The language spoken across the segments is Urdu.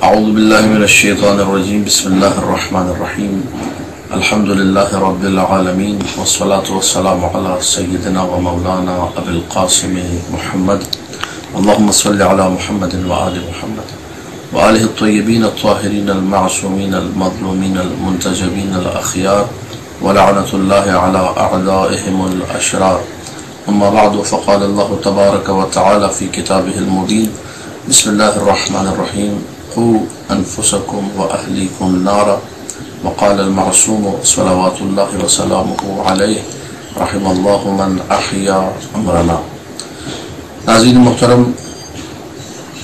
اعوذ باللہ من الشیطان الرجیم بسم اللہ الرحمن الرحیم الحمد للہ رب العالمین والصلاة والسلام علی سیدنا و مولانا ابی القاسم محمد اللہم صلی علی محمد وآل محمد وآلہ الطیبین الطاہرین المعصومین المظلومین المنتجبین الاخیار ولعنۃ اللہ علی اعدائہم الاشرار اما بعد فقال اللہ تبارک و تعالی فی کتابہ المبین بسم اللہ الرحمن الرحیم قوا انفسکم واہلیکم نارا وقال المعصوم صلوات اللہ وسلامہ علیہ رحم اللہ من احیا امرنا۔ ناظرین محترم،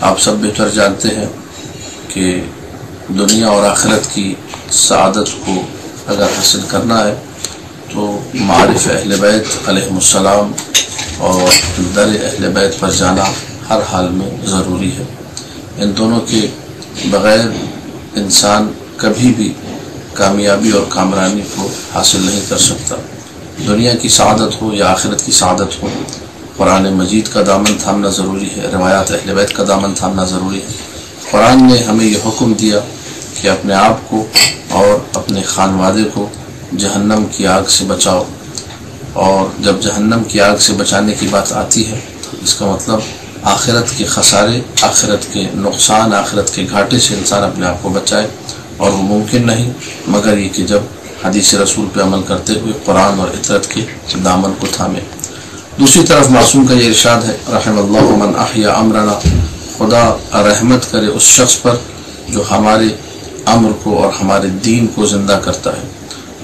آپ سب بہتر جانتے ہیں کہ دنیا اور آخرت کی سعادت کو اگر حاصل کرنا ہے تو معارف اہل بیت علیہم السلام اور در اہل بیت پر جانا ہر حال میں ضروری ہے۔ ان دونوں کے بغیر انسان کبھی بھی کامیابی اور کامرانی کو حاصل نہیں کر سکتا۔ دنیا کی سعادت ہو یا آخرت کی سعادت ہو، قرآن مجید کا دامن تھامنا ضروری ہے، روایات اہل بیت کا دامن تھامنا ضروری ہے۔ قرآن نے ہمیں یہ حکم دیا کہ اپنے آپ کو اور اپنے خانوادے کو جہنم کی آگ سے بچاؤ، اور جب جہنم کی آگ سے بچانے کی بات آتی ہے اس کا مطلب آخرت کے خسارے، آخرت کے نقصان، آخرت کے گھاٹے سے انسان اپنے آپ کو بچائے، اور وہ ممکن نہیں مگر یہ کہ جب حدیث رسول پہ عمل کرتے ہوئے قرآن اور اطرت کے دامن کو تھامے۔ دوسری طرف معصوم کا یہ ارشاد ہے رحم اللہ من احیا امرنا، خدا رحمت کرے اس شخص پر جو ہمارے امر کو اور ہمارے دین کو زندہ کرتا ہے۔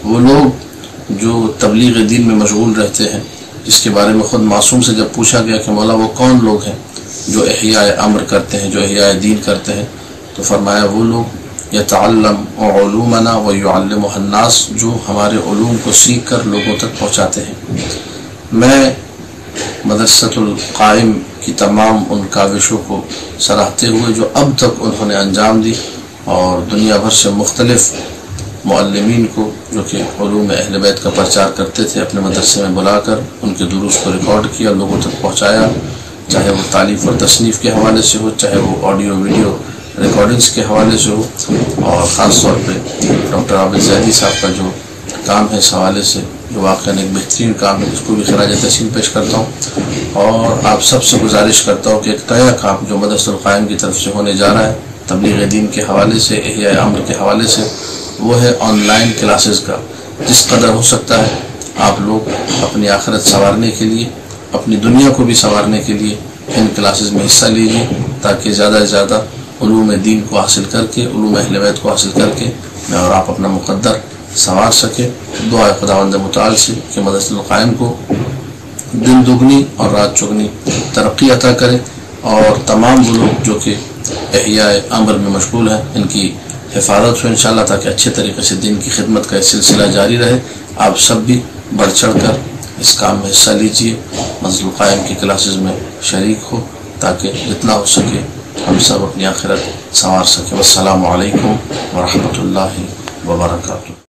وہ لوگ جو تبلیغ دین میں مشغول رہتے ہیں، جس کے بارے میں خود معصوم سے جب پوچھا گیا کہ مولا وہ کون لوگ ہیں جو احیاء امر کرتے ہیں، جو احیاء دین کرتے ہیں، تو فرمایا وہ لوگ یتعلم علومنا ویعلمها الناس، جو ہمارے علوم کو سیکھ کر لوگوں تک پہنچاتے ہیں۔ میں مدرسۃ القائم کی تمام ان کاوشوں کو سراہتے ہوئے جو اب تک انہوں نے انجام دی، اور دنیا بھر سے مختلف معلمین کو جو کہ علوم اہل بیت کا پرچار کرتے تھے اپنے مدرسے میں بلا کر ان کے دروس کو ریکارڈ کیا، لوگوں تک پہنچایا، چاہے وہ تالیف اور تصنیف کے حوالے سے ہو، چاہے وہ آڈیو ویڈیو ریکارڈنگز کے حوالے سے ہو، اور خاص طور پہ ڈاکٹر عابد زیدی صاحب کا جو کام ہے اس حوالے سے، جو واقعاً ایک بہترین کام ہے، اس کو بھی خراج تحسین پیش کرتا ہوں۔ اور آپ سب سے گزارش کرتا ہوں کہ ایک نیا کام جو مدرسۃ القائم کی طرف سے ہونے جا رہا ہے تبلیغ دین کے حوالے سے، احیاء امر کے حوالے سے، وہ ہے آن لائن کلاسز کا۔ جس قدر ہو سکتا ہے آپ لوگ اپنی آخرت سنوارنے کے لیے، اپنی دنیا کو بھی سنوارنے کے لیے ان کلاسز میں حصہ لیجیے، تاکہ زیادہ سے زیادہ علوم دین کو حاصل کر کے، علوم اہل بیت کو حاصل کر کے میں اور آپ اپنا مقدر سنوار سکے۔ دعا خداوند متعال سے کہ مدرسۃ القائم کو دن دگنی اور رات چگنی ترقی عطا کرے، اور تمام وہ لوگ جو کہ احیاء امر میں مشغول ہیں ان کی حفاظت ہو انشاءاللہ، تاکہ اچھے طریقے سے دین کی خدمت کا سلسلہ جاری رہے۔ آپ سب بھی بڑھ چڑھ کر اس کام میں حصہ لیجیے، مدرسۃ القائم کی کلاسز میں شریک ہو، تاکہ جتنا ہو سکے ہم سب اپنی آخرت سنوار سکیں۔ والسلام علیکم ورحمۃ اللہ وبرکاتہ۔